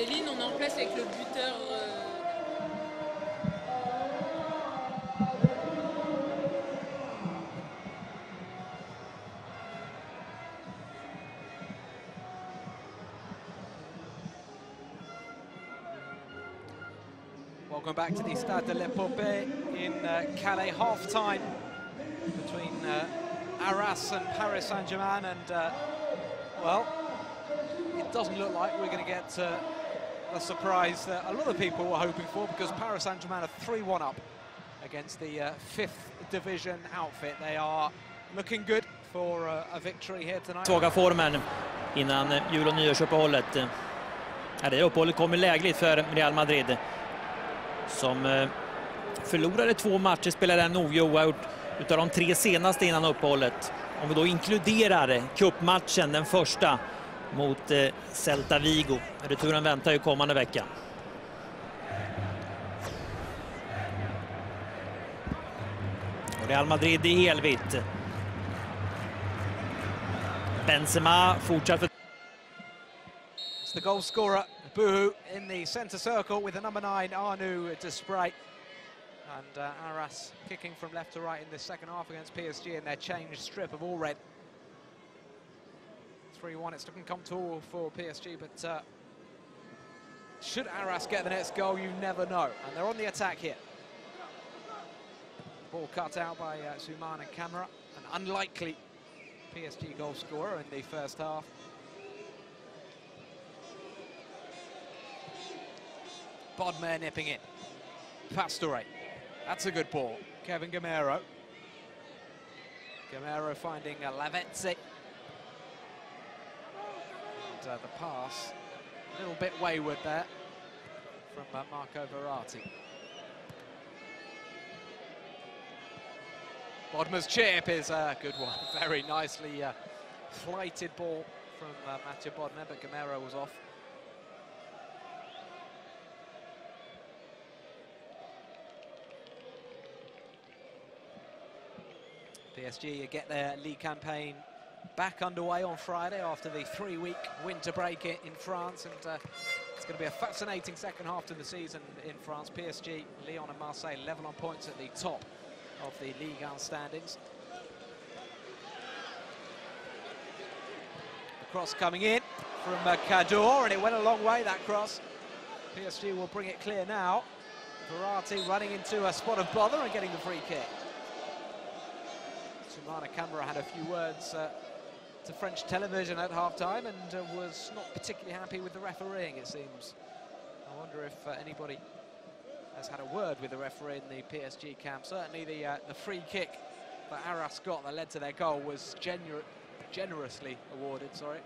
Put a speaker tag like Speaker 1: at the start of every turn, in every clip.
Speaker 1: lignes, on est en place avec le buteur.
Speaker 2: Welcome back to the Stade de l'Épopée in Calais, half-time between Arras and Paris Saint Germain, and well, it doesn't look like we're going to get the surprise that a lot of people were hoping for, because Paris Saint Germain are 3-1 up against the 5th division outfit. They are looking good for a victory here tonight.
Speaker 3: Svaga formen innan jul- och nyårsuppehållet. Det uppehållet kommer lägligt för Real Madrid, som förlorade 2 matcher, spelade en oavgjord utav de 3 senaste innan uppehållet. Om vi då inkluderar cupmatchen, den första mot Celta Vigo. Returen väntar ju kommande vecka. Och Real Madrid i helvitt. Benzema fortsatt för...
Speaker 2: It's the goal scorer, Boohoo, in the centre circle with the number 9, Arnaud Desprez. And Arras kicking from left to right in the second half against PSG in their changed strip of all red. 3-1, it's looking comfortable for PSG, but should Arras get the next goal, you never know. And they're on the attack here. Ball cut out by Zuman and Camara, an unlikely PSG goal scorer in the first half. Bodmer nipping it. Pastore. That's a good ball. Kevin Gamero. Gamero finding Lavezzi. And the pass, a little bit wayward there from Marco Verratti. Bodmer's chip is a good one. Very nicely flighted ball from Mathieu Bodmer, but Gamero was off. PSG get their league campaign back underway on Friday after the 3-week winter break in France, and it's going to be a fascinating second half to the season in France. PSG, Lyon and Marseille level on points at the top of the Ligue 1 standings. The cross coming in from Cador, and it went a long way, that cross. PSG will bring it clear now. Verratti running into a spot of bother and getting the free kick. Sumana Camara had a few words to French television at half-time and was not particularly happy with the refereeing, it seems. I wonder if anybody has had a word with the referee in the PSG camp. Certainly the free kick that Arras got that led to their goal was generously awarded, sorry.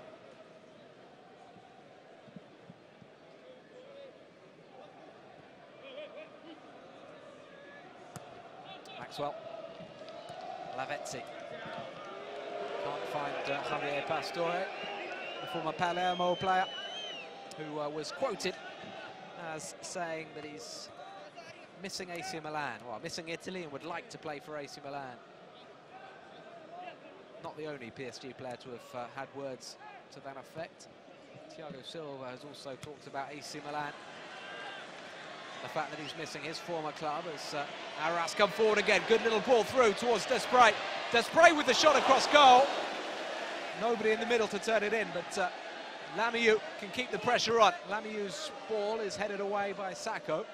Speaker 2: Maxwell. Lavezzi. Can't find Javier Pastore, the former Palermo player, who was quoted as saying that he's missing AC Milan, well, missing Italy, and would like to play for AC Milan. Not the only PSG player to have had words to that effect. Thiago Silva has also talked about AC Milan. The fact that he's missing his former club as Arras come forward again. Good little ball through towards Desprez. Desprez with the shot across goal. Nobody in the middle to turn it in, but Lamieux can keep the pressure on. Lamieux's ball is headed away by Sacco.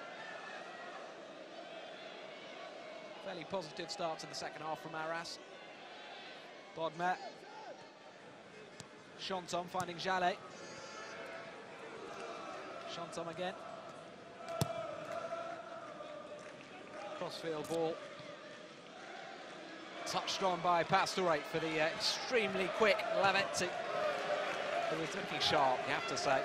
Speaker 2: Fairly positive start to the second half from Arras. Bodmer. Chanton finding Jallet. Chanton again. Crossfield ball. Touched on by Pastore for the extremely quick Lavezzi. It was looking sharp, you have to say.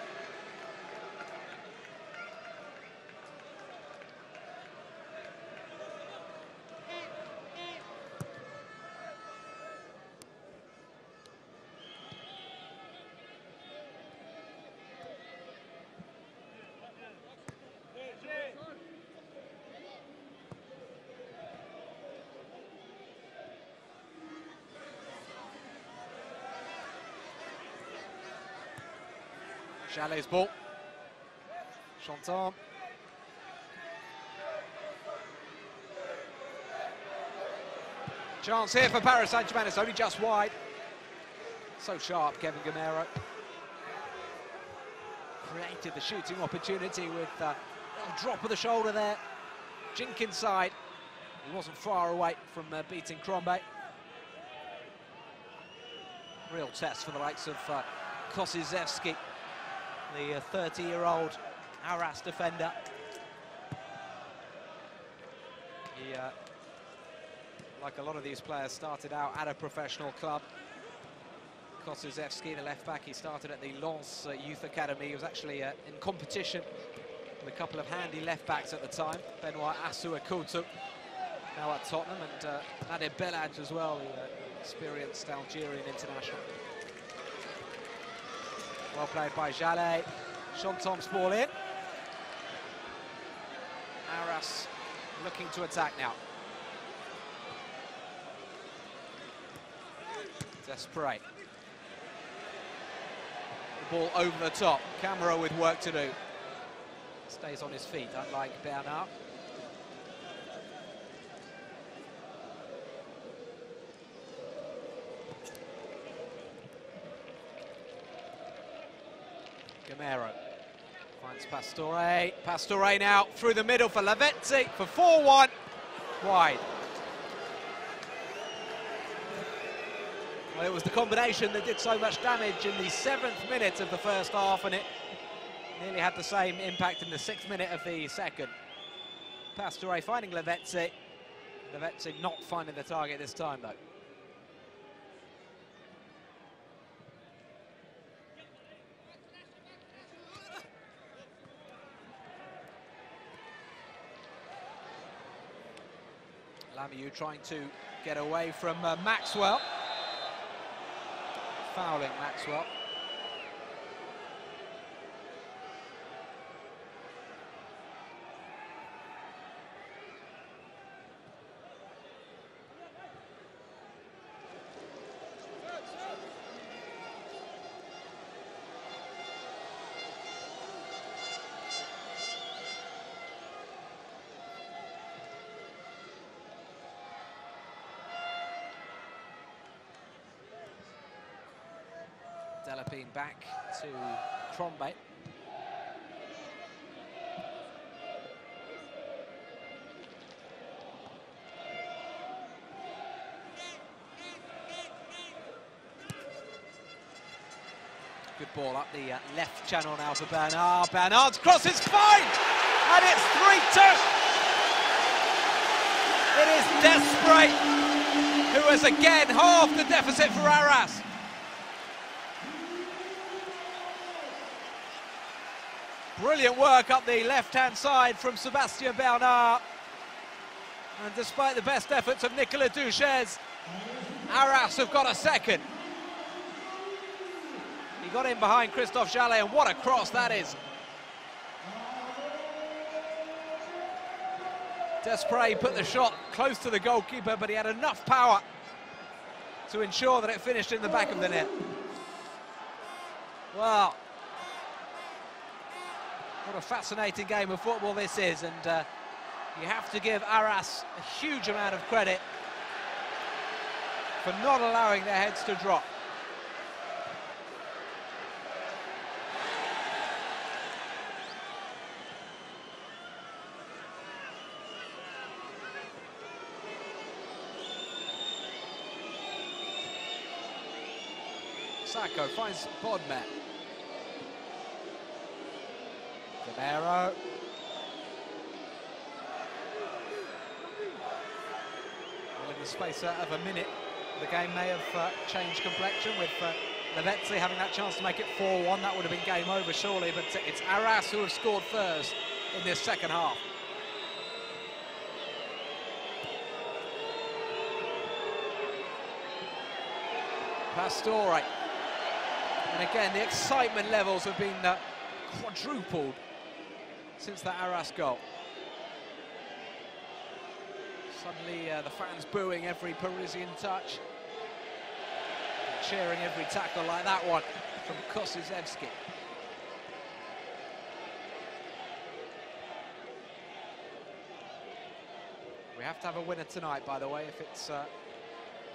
Speaker 2: Jallet's ball. Chanton. Chance here for Paris Saint Germain. It's only just wide. So sharp, Kevin Gamero. Created the shooting opportunity with a little drop of the shoulder there. Jink inside. He wasn't far away from beating Crombie. Real test for the likes of Kosizewski, the 30-year-old Arras defender. He, like a lot of these players, started out at a professional club. Kosizewski, the left-back, he started at the Lens Youth Academy. He was actually in competition with a couple of handy left-backs at the time. Benoit Assou-Ekoutou, now at Tottenham, and Nadir Belhadj as well, the experienced Algerian international. Well played by Jallet. Chantom's ball in. Arras looking to attack now. Desprez. The ball over the top. Camera with work to do. Stays on his feet, unlike Bernard. Gamero finds Pastore. Pastore now through the middle for Lavezzi for 4-1. Wide. Well, it was the combination that did so much damage in the 7th minute of the first half, and it nearly had the same impact in the 6th minute of the second. Pastore finding Lavezzi. Lavezzi not finding the target this time, though. Lamieux trying to get away from Maxwell. Fouling Maxwell. Delapine back to Crombie. Good ball up the left channel now for Bernard. Bernard's cross is fine! And it's 3-2! It is Desprez who has again halved the deficit for Arras. Brilliant work up the left-hand side from Sébastien Bernard. And despite the best efforts of Nicolas Duchesne, Arras have got a second. He got in behind Christophe Jallet, and what a cross that is. Desprez put the shot close to the goalkeeper, but he had enough power to ensure that it finished in the back of the net. Wow. What a fascinating game of football this is, and you have to give Arras a huge amount of credit for not allowing their heads to drop. Sacco finds Bodmer. Gamero. Well, in the space of a minute, the game may have changed complexion with Lavezzi having that chance to make it 4-1. That would have been game over, surely, but it's Arras who have scored first in this second half. Pastore. And again, the excitement levels have been quadrupled since that Arras goal. Suddenly the fans booing every Parisian touch, cheering every tackle like that one from Kosizewski. have to have a winner tonight, by the way, if it's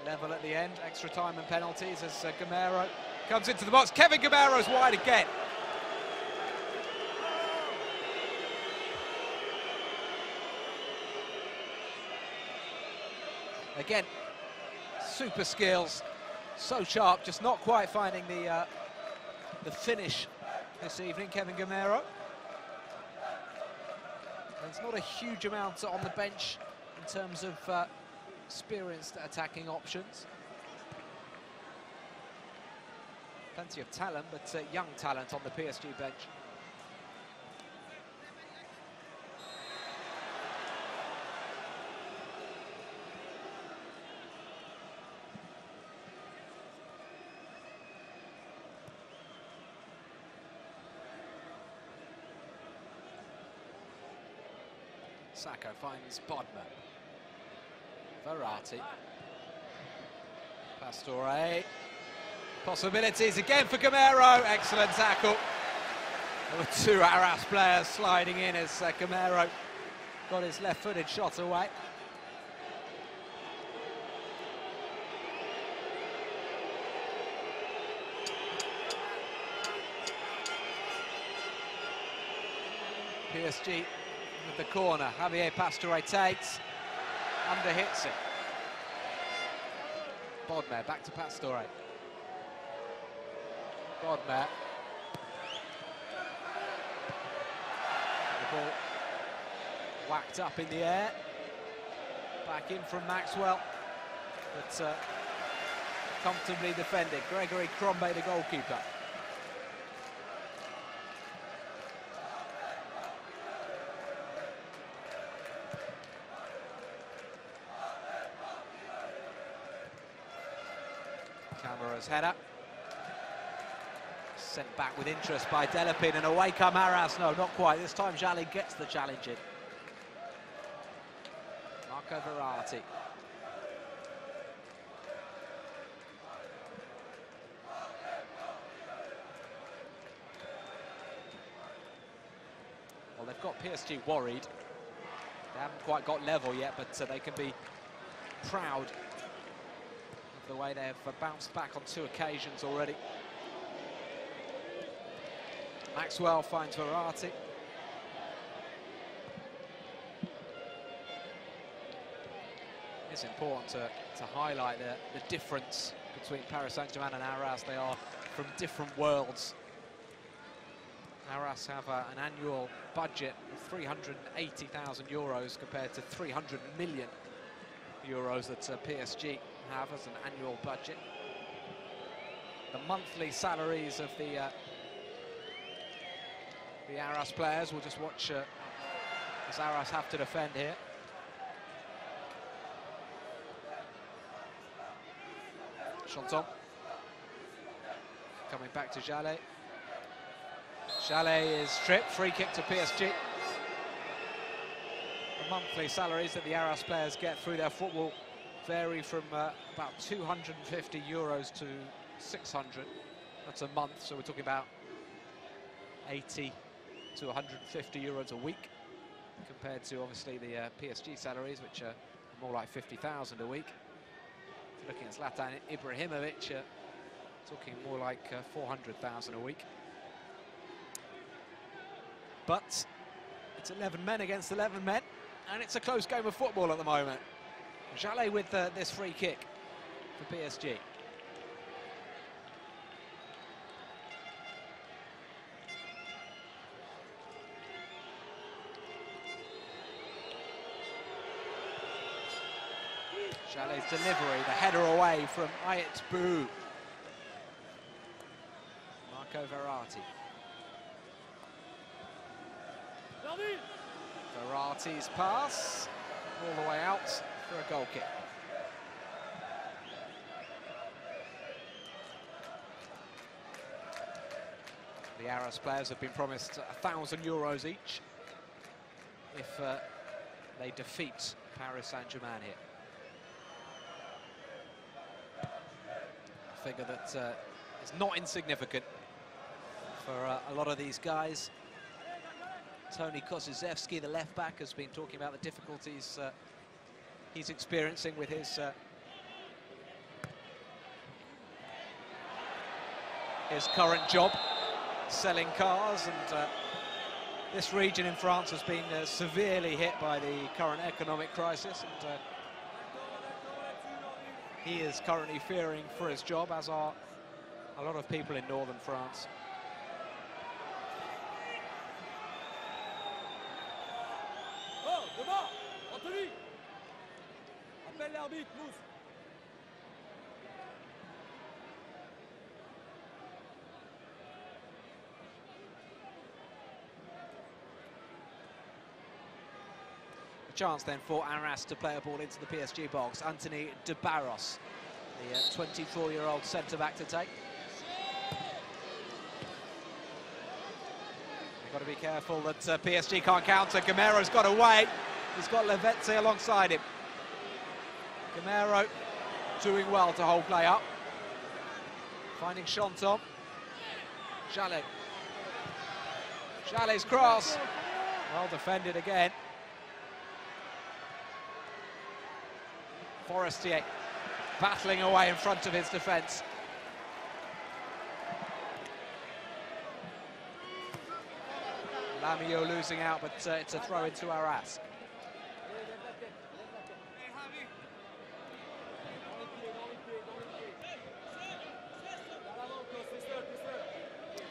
Speaker 2: level at the end. Extra time and penalties as Gamero comes into the box. Kevin Gamero's wide again. Again, super skills, so sharp, just not quite finding the finish this evening, Kevin Gamero. There's not a huge amount on the bench in terms of experienced attacking options. Plenty of talent, but young talent on the PSG bench. Sacco finds Bodmer. Verratti. Pastore. Possibilities again for Gamero. Excellent tackle. There were two Arras players sliding in as Gamero got his left-footed shot away. PSG with the corner. Javier Pastore takes, underhits it. Bodmer back to Pastore. Bodmer. The ball whacked up in the air. Back in from Maxwell, but comfortably defended. Gregory Crombé, the goalkeeper. Camara's header. Sent back with interest by Delapin, and away come Arras. No, not quite. This time Jallet gets the challenge in. Marco Verratti. Well, they've got PSG worried. They haven't quite got level yet, but they can be proud of the way they've bounced back on 2 occasions already. Maxwell finds Verratti. It's important to highlight the difference between Paris Saint Germain and Arras. They are from different worlds. Arras have an annual budget of 380,000 euros compared to 300 million euros that PSG have as an annual budget. The monthly salaries of the Arras players, we'll just watch as Arras have to defend here. Chanton coming back to Jallet. Jallet is stripped, free kick to PSG. The monthly salaries that the Arras players get through their football vary from about 250 euros to 600. That's a month, so we're talking about 80 to 150 euros a week, compared to obviously the PSG salaries, which are more like 50,000 a week. If you're looking at Zlatan Ibrahimovic, talking more like 400,000 a week. But it's 11 men against 11 men, and it's a close game of football at the moment. Jallet with this free kick for PSG. Jallet's delivery, the header away from Ayet Bou. Marco Verratti. Verratti's pass, all the way out for a goal kick. The Arras players have been promised 1,000 euros each if they defeat Paris Saint Germain here. A figure that is not insignificant for a lot of these guys. Tony Kosuzewski, the left-back, has been talking about the difficulties he's experiencing with his current job, selling cars, and this region in France has been severely hit by the current economic crisis, and he is currently fearing for his job, as are a lot of people in northern France. Chance then for Arras to play a ball into the PSG box. Anthony de Barros, the 24-year-old centre-back to take. They've got to be careful that PSG can't counter. Gamero's got away. He's got Levetze alongside him. Gamero doing well to hold play up. Finding Chanton. Jallet. Jallet's cross. Well defended again. Forestier battling away in front of his defence. Lamio losing out, but it's a throw into Arras.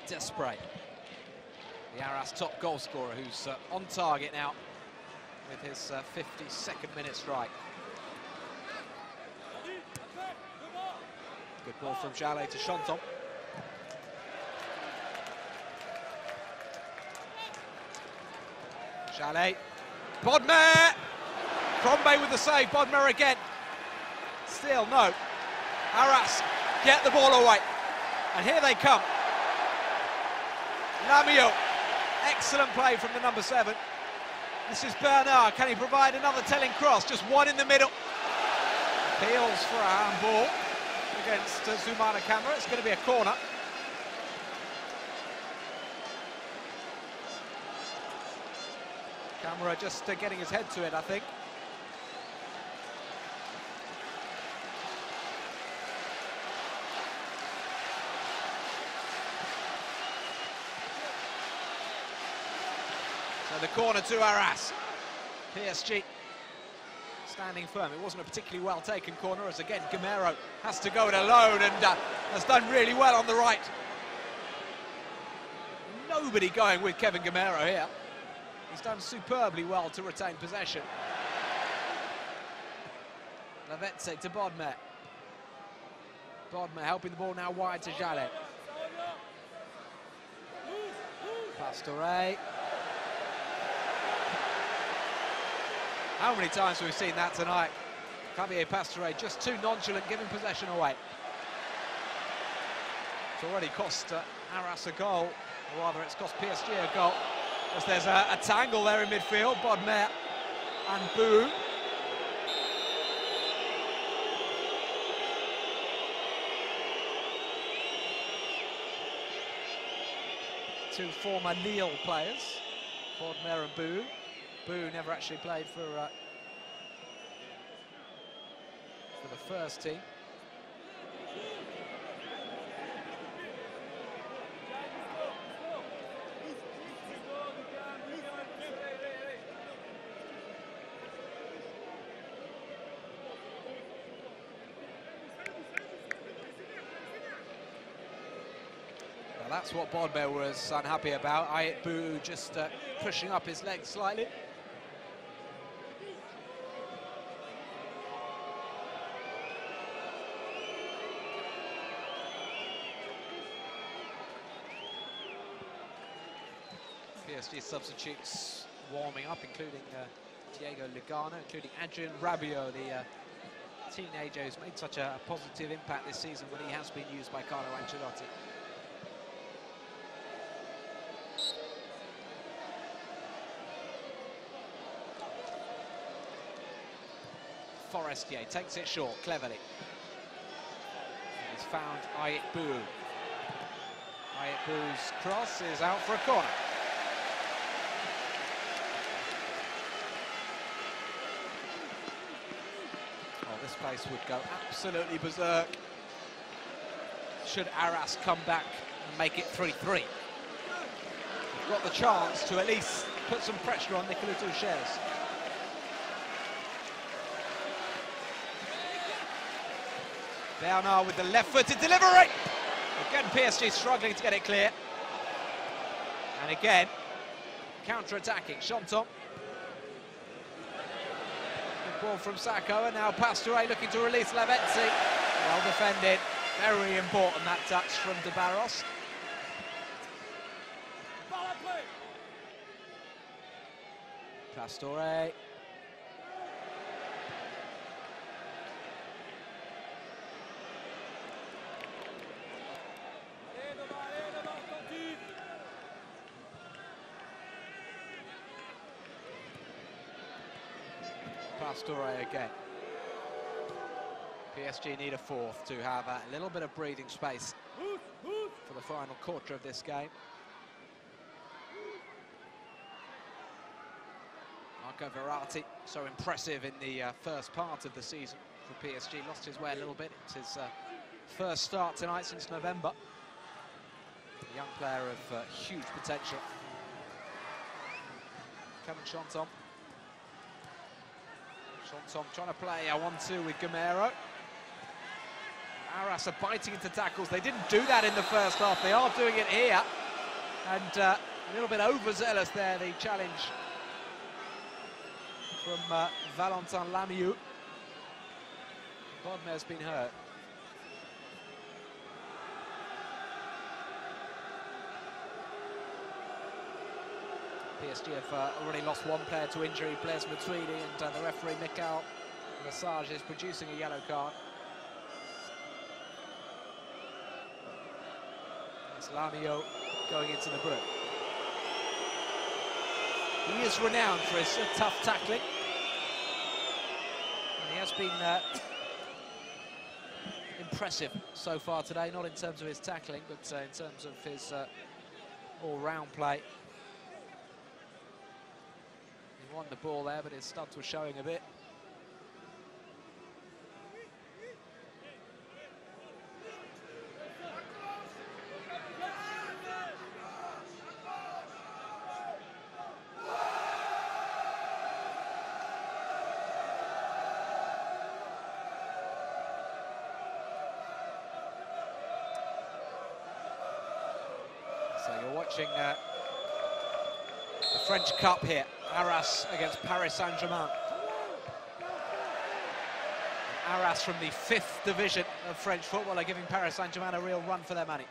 Speaker 2: Desprez, the Arras top goal scorer, who's on target now with his 52nd minute strike. Good ball from Jallet to Chanton. Jallet. Bodmer! Crombie with the save. Bodmer again. Still no. Arras get the ball away. And here they come. Lamio. Excellent play from the number 7. This is Bernard. Can he provide another telling cross? Just one in the middle. Appeals for a handball against Zoumana Camara. It's going to be a corner. Camara just getting his head to it, I think. So the corner to Arras. PSG standing firm. It wasn't a particularly well taken corner, as again Gamero has to go it alone and has done really well on the right. Nobody going with Kevin Gamero here. He's done superbly well to retain possession. Levetze to Bodmer. Bodmer helping the ball now wide to Jallet. Pastore. How many times have we seen that tonight? Javier Pastore just too nonchalant, giving possession away. It's already cost Arras a goal, or rather it's cost PSG a goal, as there's a tangle there in midfield. Bodmer and Bou. Two former Lille players, Bodmer and Bou. Bou never actually played for the first team. Well, that's what Bodmer was unhappy about. Bou just pushing up his legs slightly. PSG substitutes warming up, including Diego Lugano, including Adrien Rabiot, the teenager who's made such a positive impact this season when he has been used by Carlo Ancelotti. Forestier takes it short, cleverly. He's found Bou. Bou's cross is out for a corner. place would go absolutely berserk should Arras come back and make it 3-3. Got the chance to at least put some pressure on Nicolas Duchesne. Bernard with the left-footed delivery. Again, PSG struggling to get it clear. And again, counter-attacking. Chanton. Good ball from Sacco, and now Pastore looking to release Lavezzi. Well defended. Very important, that touch from de Barros. Pastore. Pastore again. PSG need a fourth to have a little bit of breathing space for the final quarter of this game. Marco Verratti, so impressive in the first part of the season for PSG. Lost his way a little bit. It's his first start tonight since November. A young player of huge potential. Kevin Chanton. Chanton trying to play a 1-2 with Gamero. Arras are biting into tackles. They didn't do that in the first half. They are doing it here. And a little bit overzealous there, the challenge from Valentin Lamieux. Bodmer's been hurt. PSG have already lost one player to injury, Blaise Matuidi, and the referee Michael Massage is producing a yellow card. It's Lamieux going into the break. He is renowned for his tough tackling. And he has been impressive so far today, not in terms of his tackling, but in terms of his all-round play. He won the ball there, but his studs were showing a bit. So you're watching the French Cup here. Arras against Paris Saint Germain. Arras from the 5th division of French football are giving Paris Saint Germain a real run for their money.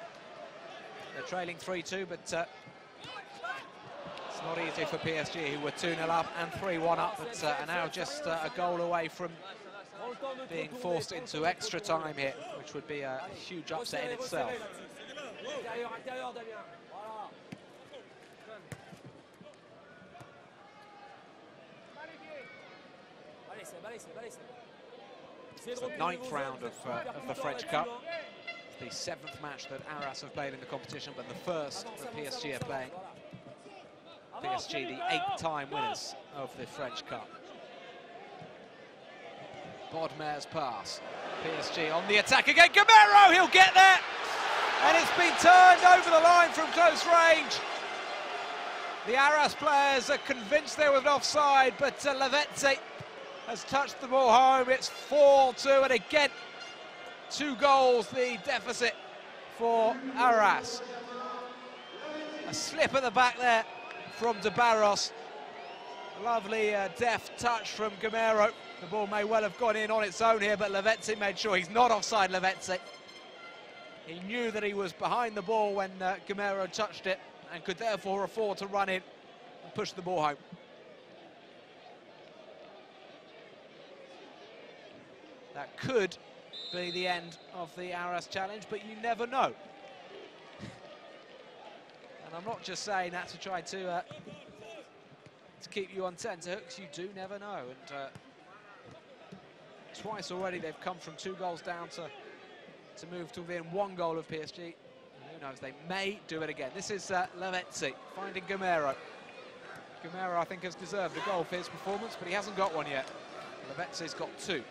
Speaker 2: They're trailing 3-2, but it's not easy for PSG, who were 2-0 up and 3-1 up, but are now just a goal away from being forced into extra time here, which would be a huge upset in itself. It's the 9th round of the French Cup. It's the 7th match that Arras have played in the competition, but the first that PSG are playing. PSG, the 8th-time winners of the French Cup. Bodmer's pass. PSG on the attack again. Gamero, he'll get there! And it's been turned over the line from close range. The Arras players are convinced there was an offside, but Lavezzi has touched the ball home. It's 4-2, and again, 2 goals, the deficit for Arras. A slip at the back there from de Barros. Lovely deft touch from Gamero. The ball may well have gone in on its own here, but Lavezzi made sure he's not offside. Lavezzi. He knew that he was behind the ball when Gamero touched it, and could therefore afford to run in and push the ball home. That could be the end of the Arras challenge, but you never know. And I'm not just saying that to try to keep you on tenterhooks. You do never know. And twice already they've come from 2 goals down to move to within 1 goal of PSG. And who knows, they may do it again. This is Lavezzi finding Gamero. Gamero, I think, has deserved a goal for his performance, but he hasn't got one yet. Lavezzi's got 2.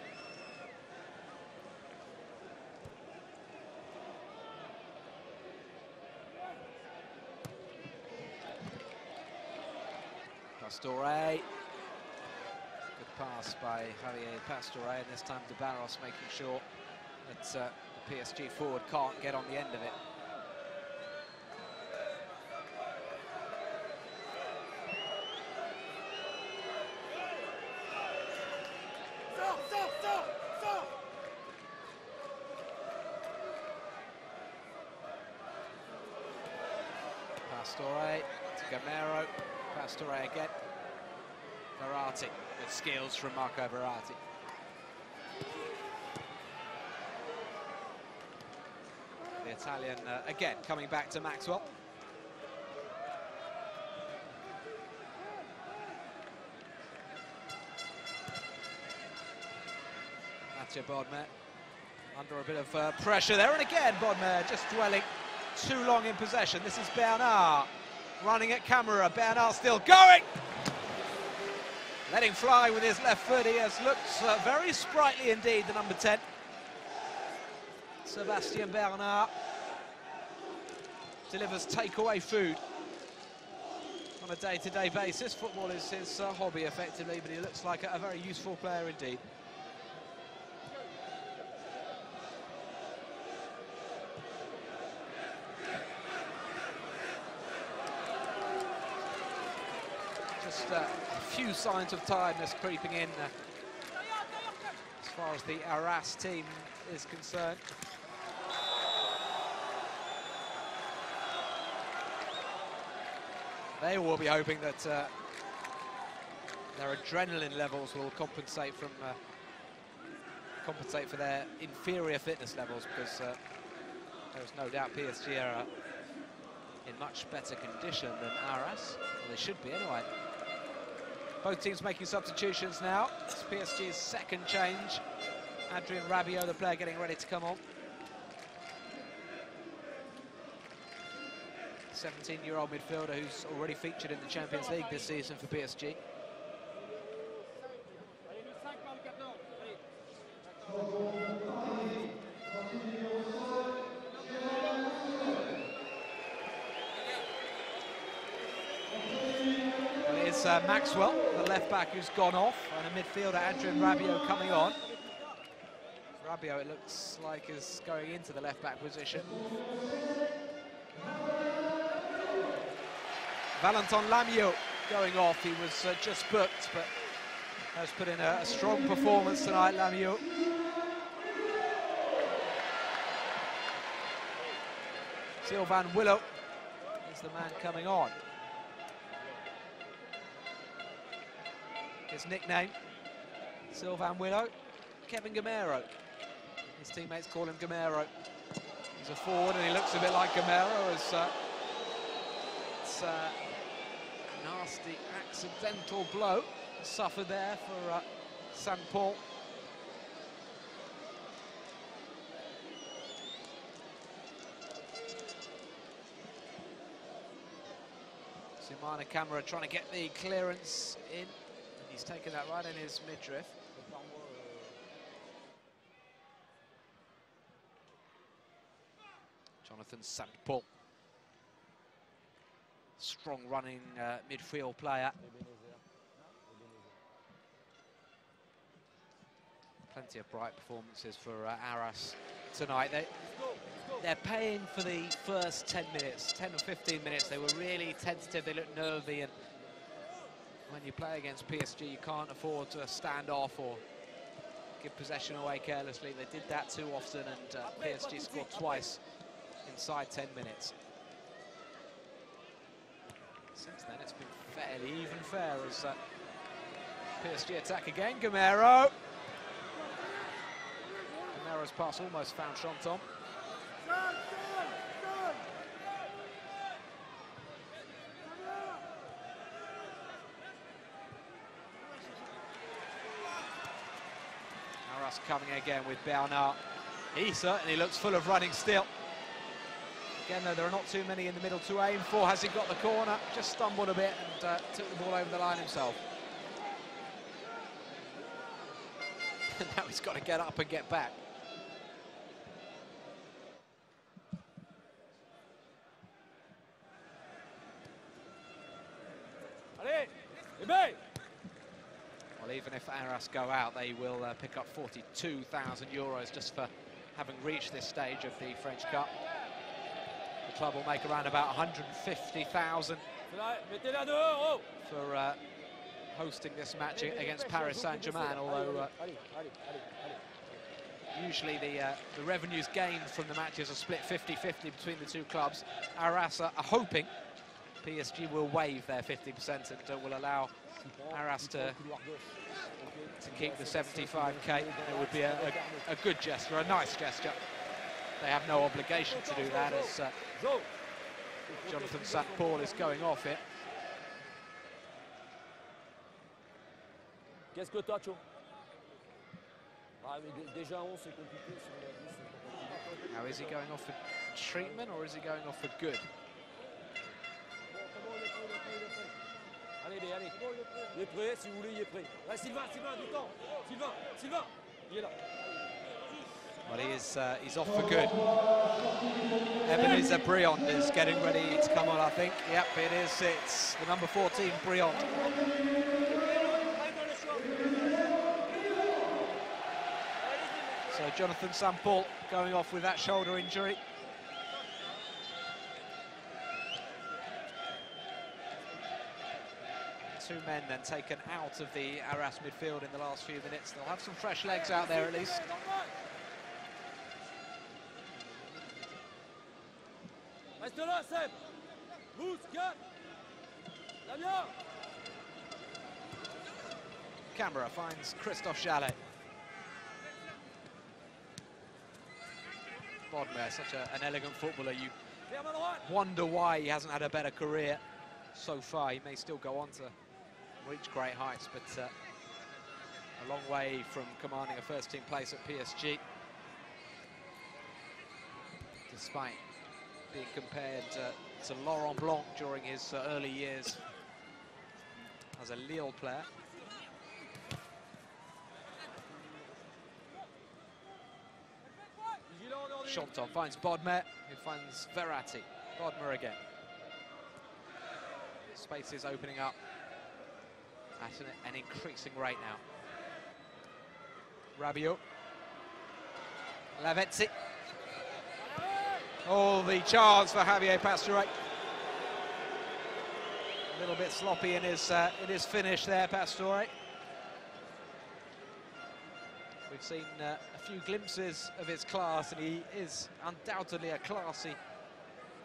Speaker 2: Pastore. Good pass by Javier Pastore, and this time De Barros making sure that the PSG forward can't get on the end of it. Pastore to Gamero, Pastore again. Verratti, good skills from Marco Verratti. The Italian again coming back to Maxwell. Mathieu Bodmer under a bit of pressure there, and again Bodmer just dwelling too long in possession. This is Bernard running at camera. Bernard still going, letting fly with his left foot. He has looked very sprightly indeed, the number 10. Sébastien Bernard delivers takeaway food on a day-to-day basis. Football is his hobby effectively, but he looks like a very useful player indeed. Just a few signs of tiredness creeping in as far as the Arras team is concerned. They will be hoping that their adrenaline levels will compensate for their inferior fitness levels, because there's no doubt PSG are in much better condition than Arras. Well, they should be anyway. Both teams making substitutions now. It's PSG's second change. Adrien Rabiot, the player, getting ready to come on. 17-year-old midfielder who's already featured in the Champions League this season for PSG. Maxwell, the left-back, who's gone off, and a midfielder, Adrien Rabiot, coming on. Rabiot, it looks like, is going into the left-back position. Valentin Lamieux going off. He was just booked, but has put in a strong performance tonight, Lamieux. Sylvain Willow is the man coming on. His nickname, Sylvain Willow, Kevin Gamero. His teammates call him Gamero. He's a forward and he looks a bit like Gamero, as it's a nasty accidental blow suffered there for St. Paul. Sumana Camara trying to get the clearance in. He's taken that right in his midriff. Jonathan St. Paul. Strong running midfield player. Plenty of bright performances for Arras tonight. They're paying for the first 10 minutes, 10 or 15 minutes. They were really tentative, they looked nervy, and when you play against PSG, you can't afford to stand off or give possession away carelessly. They did that too often, and PSG scored twice inside 10 minutes. Since then, it's been fairly even fair as PSG attack again. Gamero. Gamero's pass almost found Chanton. Arras coming again with Bernard. He certainly looks full of running still. Again, though, there are not too many in the middle to aim for. Has he got the corner? Just stumbled a bit and took the ball over the line himself. Now he's got to get up and get back. Well, even if Arras go out, they will pick up 42,000 euros just for having reached this stage of the French Cup. The club will make around about 150,000 for hosting this match against Paris Saint Germain, although usually the revenues gained from the matches are split 50-50 between the two clubs. Arras are hoping PSG will waive their 50% and will allow Arras to keep the 75k. It would be a good gesture, a nice gesture. They have no obligation to do that, as Jonathan St. Paul is going off it.
Speaker 4: Qu'est-ce que t'as, Cho? Déjà 11, c'est compliqué.
Speaker 2: Now, is he going off for treatment or is he going off for good?
Speaker 4: Allez, allez. Il est prêt, si vous voulez, il est prêt. Là, Sylvain, du temps. Sylvain, il est là.
Speaker 2: Well, he's off for good. Ebenezer Briand is getting ready to come on, I think. Yep, it is. It's the number 14, Briand. So Jonathan St. Paul going off with that shoulder injury. Two men then taken out of the Arras midfield in the last few minutes. They'll have some fresh legs out there at least.
Speaker 4: Reste là, Seb. Bouge, calme. Damien.
Speaker 2: Camera finds Christophe Jallet. Bodmer, such an elegant footballer. You wonder why he hasn't had a better career so far. He may still go on to reach great heights, but a long way from commanding a first-team place at PSG. Despite being compared to Laurent Blanc during his early years as a Lille player. Chanton finds Bodmer, who finds Verratti. Bodmer again. Space is opening up at an increasing rate now. Rabiot. Lavezzi. Oh, the chance for Javier Pastore. A little bit sloppy in his finish there, Pastore. We've seen a few glimpses of his class, and he is undoubtedly a classy,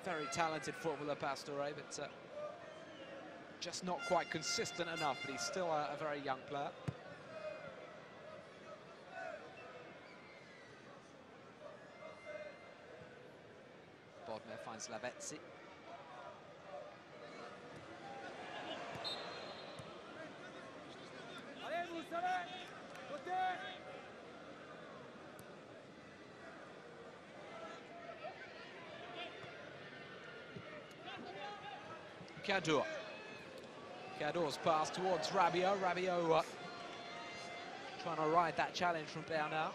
Speaker 2: very talented footballer, Pastore, but just not quite consistent enough, but he's still a very young player. Bodmer finds Lavezzi. Cador. Cador's pass towards Rabiot. Rabiot trying to ride that challenge from Bernard.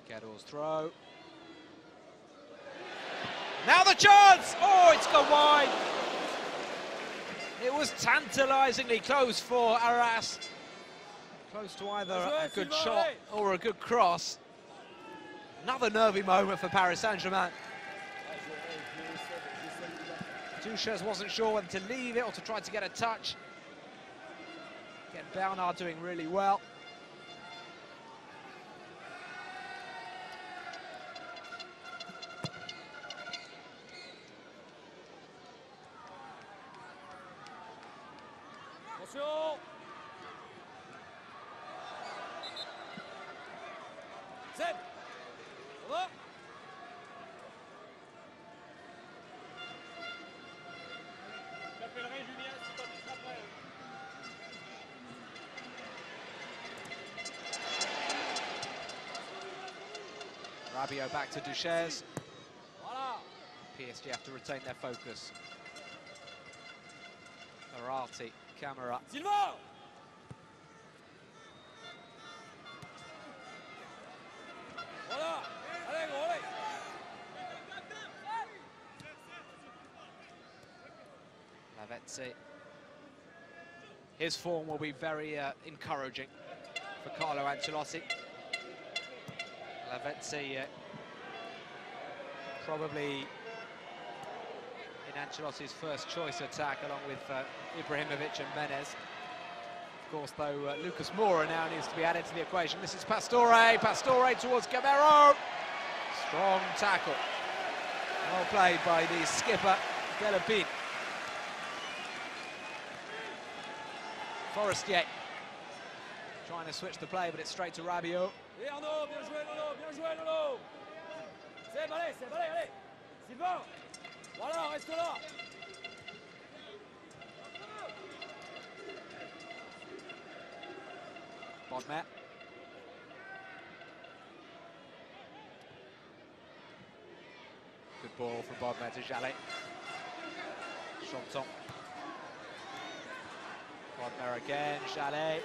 Speaker 2: Cador's throw. Now the chance! Oh, it's gone wide. It was tantalisingly close for Arras. Close to either a good shot or a good cross. Another nervy moment for Paris Saint Germain. Duchesne wasn't sure whether to leave it or to try to get a touch. Again, Bernard doing really well.
Speaker 4: Zed, voilà.
Speaker 5: J'appellerai Julien si quand il sera prêt.
Speaker 2: Rabiot back to Duchesne.
Speaker 4: Voilà.
Speaker 2: PSG have to retain their focus. Verratti camera.
Speaker 4: Sylvain! Voilà! Allez, gros, allez!
Speaker 2: Lavezzi. His form will be very encouraging for Carlo Ancelotti. Lavezzi probably in Ancelotti's first choice attack, along with Ibrahimovic and Menez. Of course, though, Lucas Moura now needs to be added to the equation. This is Pastore. Pastore towards Gamero. Strong tackle. Well played by the skipper, Delapine. Forestier trying to switch the play, but it's straight to Rabiot.
Speaker 4: Et Arnaud, bien joué Lolo, bien joué Lolo. C'est allez, allez. Sylvain. Voilà, reste là.
Speaker 2: Bodmer. Good ball from Bodmer to Jallet. Chanton. Bodmer again, Jallet.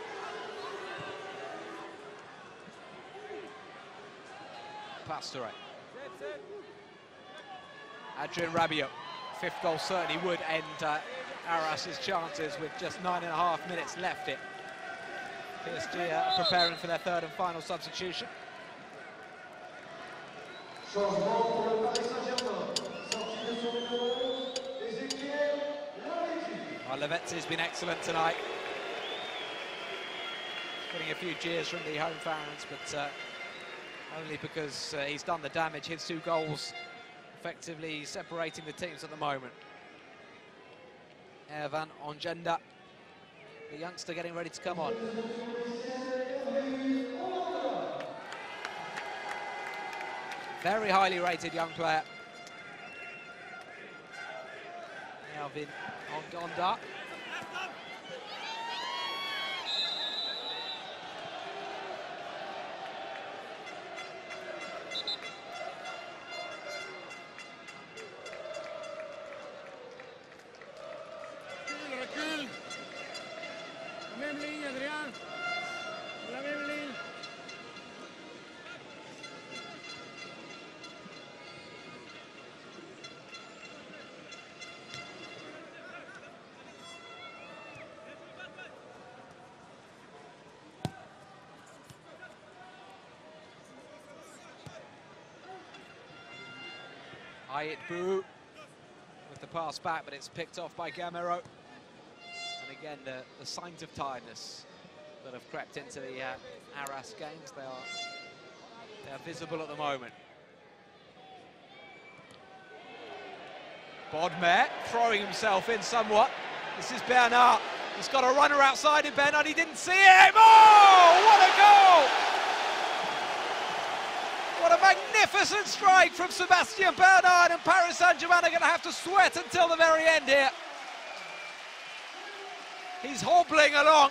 Speaker 2: Pastore. Adrien Rabiot. Fifth goal certainly would end Arras' chances with just 9.5 minutes left it. PSG are preparing for their third and final substitution. Well, Lavezzi's been excellent tonight. Getting a few cheers from the home fans, but only because he's done the damage. His 2 goals effectively separating the teams at the moment. Ervan Ongenda, the youngster, getting ready to come on. Very highly rated young player. Ervan Ongenda. Ayet Bou with the pass back, but it's picked off by Gamero. And again, the signs of tiredness that have crept into the Arras games, they are visible at the moment. Bodmer throwing himself in somewhat. This is Bernard. He's got a runner outside him, Bernard. He didn't see him. Oh, what a goal! What a magnificent strike from Sébastien Bernard, and Paris Saint Germain are going to have to sweat until the very end here. He's hobbling along.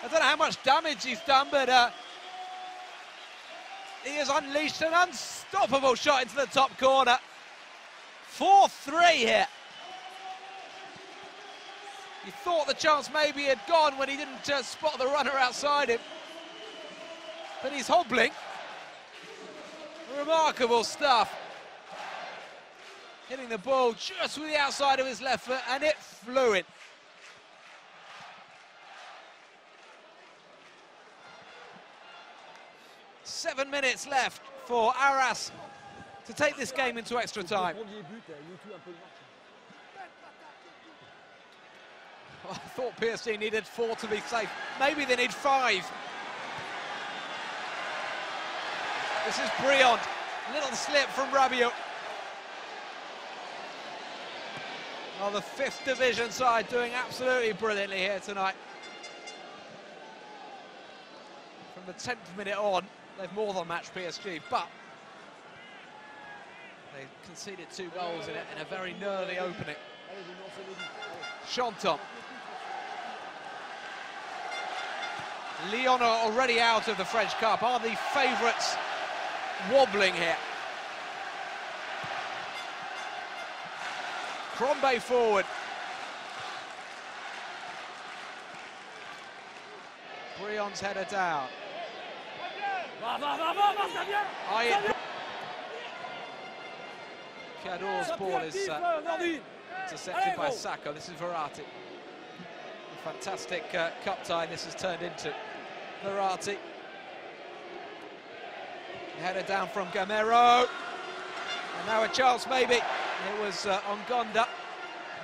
Speaker 2: I don't know how much damage he's done, but he has unleashed an unstoppable shot into the top corner. 4-3 here. You thought the chance maybe had gone when he didn't spot the runner outside him. But he's hobbling. Remarkable stuff. Hitting the ball just with the outside of his left foot, and it flew in. Seven minutes left for Arras to take this game into extra time. I thought PSG needed 4 to be safe. Maybe they need 5. This is Briand. Little slip from Rabiot. Well, the 5th division side doing absolutely brilliantly here tonight. From the 10th minute on, they've more than matched PSG, but they conceded 2 goals in a very nervy opening. Chanton. Lyon are already out of the French Cup. Are the favourites wobbling here? Crombé forward. Brion's header down. Cador's ball is intercepted by Sacco. This is Verratti. A fantastic cup tie this has turned into. Verratti. Header down from Gamero. And now a chance maybe. It was Ongonda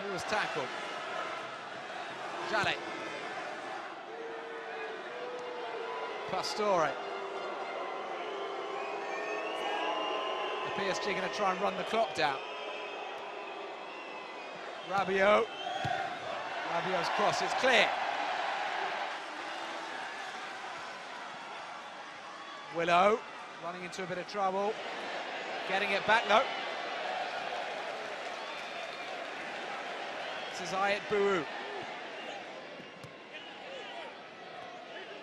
Speaker 2: who was tackled. Jale. Pastore. The PSG going to try and run the clock down. Rabiot. Rabiot's cross is clear. Willow running into a bit of trouble. Getting it back though. This is Ayet Buru.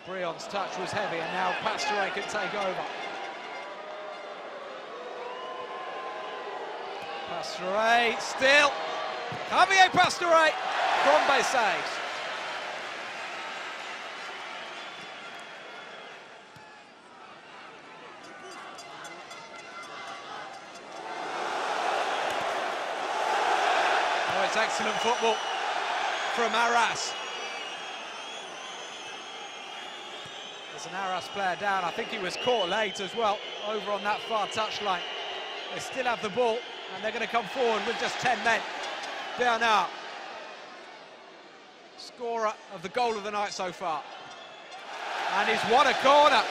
Speaker 2: Brion's touch was heavy and now Pastore can take over. Pastore still. Javier Pastore. Brombe saves. Oh, it's excellent football from Arras. There's an Arras player down. I think he was caught late as well, over on that far touchline. They still have the ball, and they're going to come forward with just 10 men. Bernard, scorer of the goal of the night so far. And he's won a corner.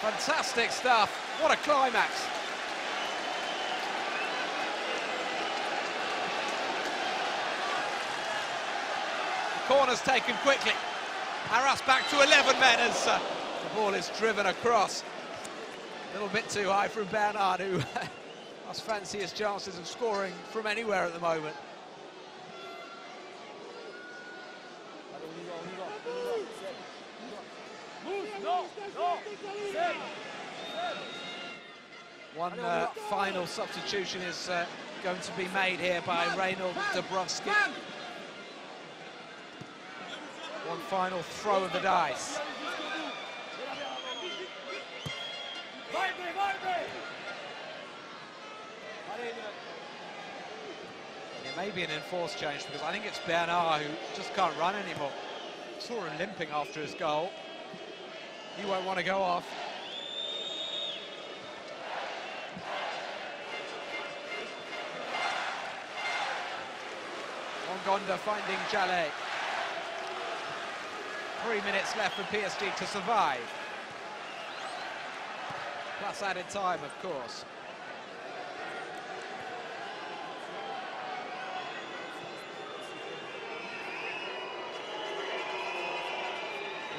Speaker 2: Fantastic stuff. What a climax. The corner's taken quickly. Arras back to 11 men as the ball is driven across. A little bit too high from Bernard, who must fancy his chances of scoring from anywhere at the moment. One final substitution is going to be made here by Reynold Dubrovsky. One final throw of the dice. It may be an enforced change because I think it's Bernard who just can't run anymore. Saw him limping after his goal. He won't want to go off. Ongonda finding Jale. 3 minutes left for PSG to survive. Plus added time, of course.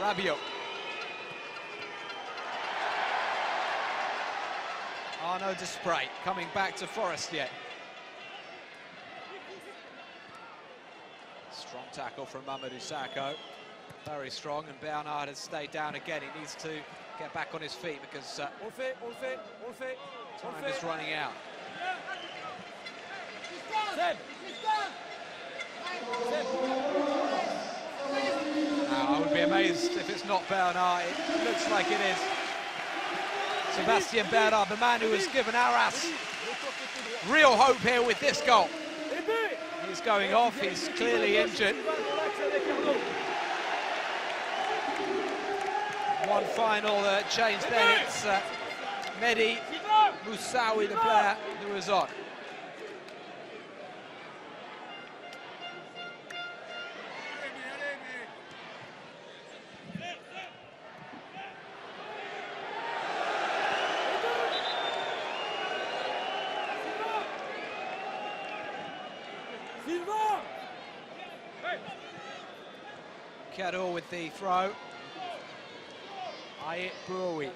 Speaker 2: Rabiot. Arnaud Desprez coming back to Forestier. Strong tackle from Mamadou Sakho. Very strong, and Bernard has stayed down again. He needs to get back on his feet because time is running out. Now, I would be amazed if it's not Bernard. It looks like it is. Sébastien Bernard, the man who has given Arras real hope here with this goal. He's going off, he's clearly injured. One final change then, it's Mehdi Moussaoui, the player who is on. Cador with the throw. Ayet Bouhoui.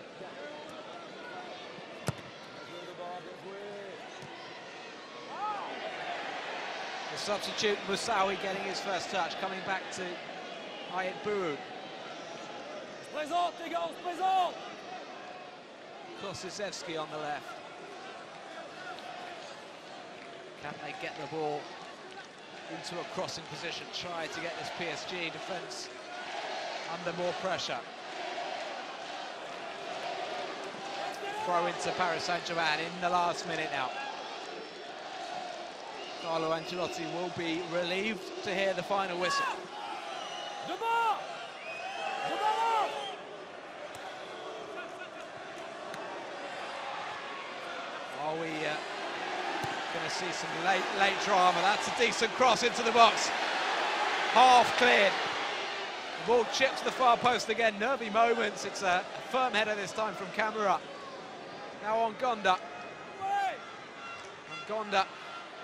Speaker 2: The substitute Moussaoui getting his first touch, coming back to Ayet Bouhoui. Klosicevski on the left. Can they get the ball into a crossing position? Try to get this PSG defence under more pressure. Throw into Paris Saint Germain in the last minute now. Carlo Ancelotti will be relieved to hear the final whistle. Are we going to see some late drama? That's a decent cross into the box. Half cleared. The ball chips the far post again. Nervy moments. It's a firm header this time from Camara. Now on Gonda. Gonda,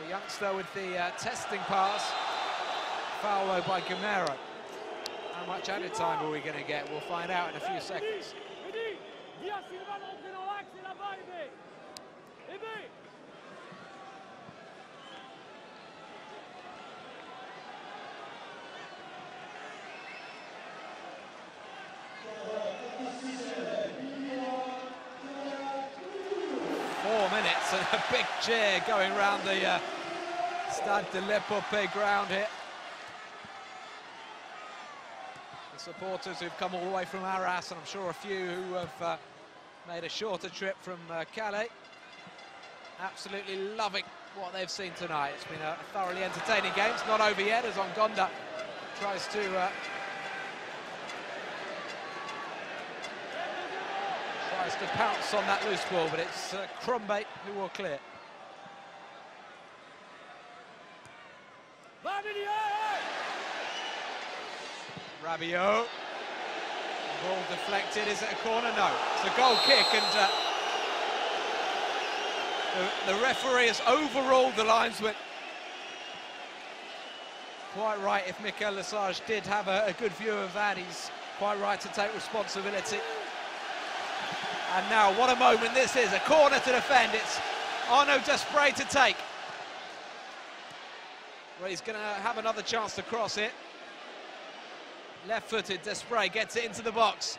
Speaker 2: the youngster with the testing pass. Foul though by Gamero. How much added time are we going to get? We'll find out in a few seconds. 4 minutes and a big cheer going round the Stade de l'Épopée ground here. The supporters who've come all the way from Arras, and I'm sure a few who have made a shorter trip from Calais, absolutely loving what they've seen tonight. It's been a thoroughly entertaining game. It's not over yet as Ongonda tries to pounce on that loose ball, but it's Crumbe who will clear. Rabiot. Ball deflected. Is it a corner? No. It's a goal kick, and the referee has overruled the linesman. Quite right. If Mikel Lesage did have a good view of that, he's quite right to take responsibility. And now, what a moment this is. A corner to defend. It's Arnaud Desprez to take. Well, he's going to have another chance to cross it. Left-footed, Desprez gets it into the box.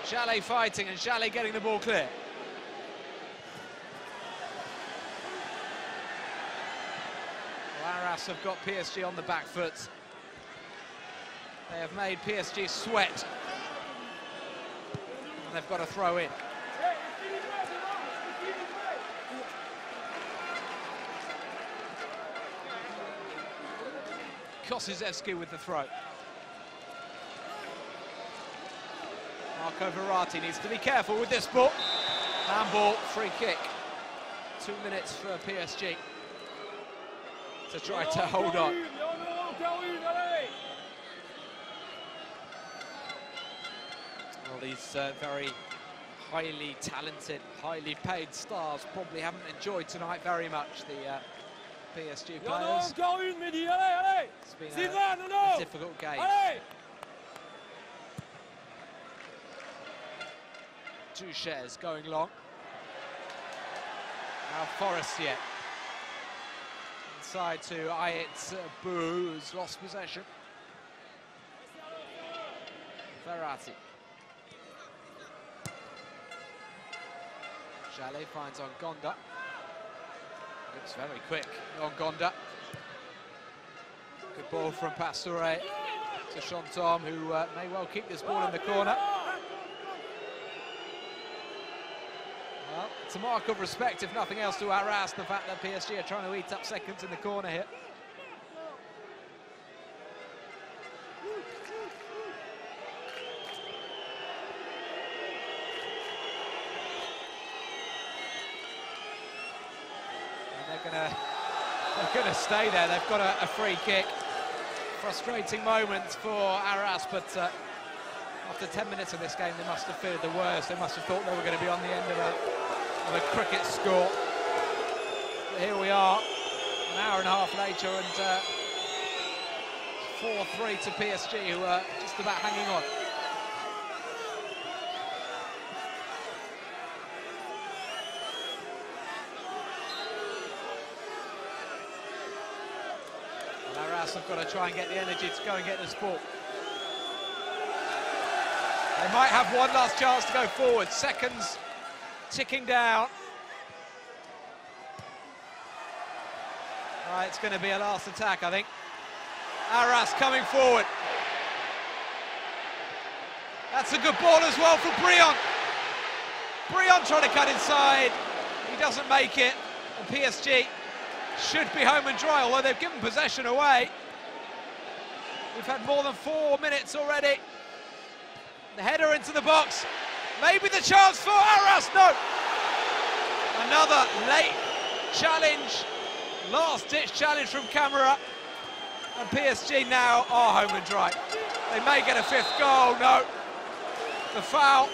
Speaker 2: Chalet fighting, and Chalet getting the ball clear. Well, Arras have got PSG on the back foot. They have made PSG sweat. And they've got to throw in. Kosizewski with the throw. Marco Verratti needs to be careful with this ball. Handball, free kick. 2 minutes for PSG to try to hold on. Well, these very highly talented, highly paid stars probably haven't enjoyed tonight very much, the PSG players. It's been a difficult game. Two shares going long. Now Forestier. Inside to Ayet Bou, who's lost possession. Verratti. Chalet finds Ongonda. Looks very quick, Ongonda. Good ball from Pastore to Chantom, who may well keep this ball in the corner. Well, it's a mark of respect, if nothing else, to Arras, the fact that PSG are trying to eat up seconds in the corner here. They're gonna stay there. They've got a free kick. Frustrating moment for Arras, but after 10 minutes of this game, they must have feared the worst. They must have thought they were going to be on the end of a cricket score. But here we are, an hour and a half later, and 4-3 to PSG, who are just about hanging on. Have got to try and get the energy to go and get this ball. They might have one last chance to go forward. Seconds ticking down. Right, it's going to be a last attack, I think. Arras coming forward. That's a good ball as well for Briand. Briand trying to cut inside. He doesn't make it. And PSG should be home and dry, although they've given possession away. We've had more than 4 minutes already. The header into the box. Maybe the chance for Arras. No. Another late challenge. Last-ditch challenge from Camara. And PSG now are home and dry. They may get a 5th goal. No. The foul.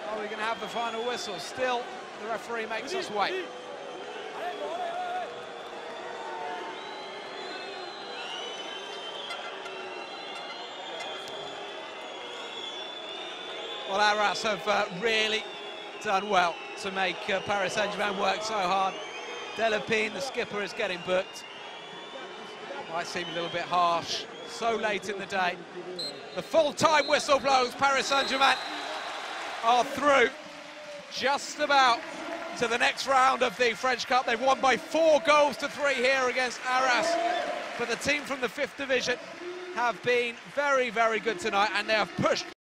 Speaker 2: Are we going to have the final whistle? Still, the referee makes us wait. Well, Arras have really done well to make Paris Saint Germain work so hard. Delapine, the skipper, is getting booked. Might seem a little bit harsh, so late in the day. The full-time whistle blows. Paris Saint Germain are through just about to the next round of the French Cup. They've won by 4-3 here against Arras. But the team from the 5th division have been very, very good tonight, and they have pushed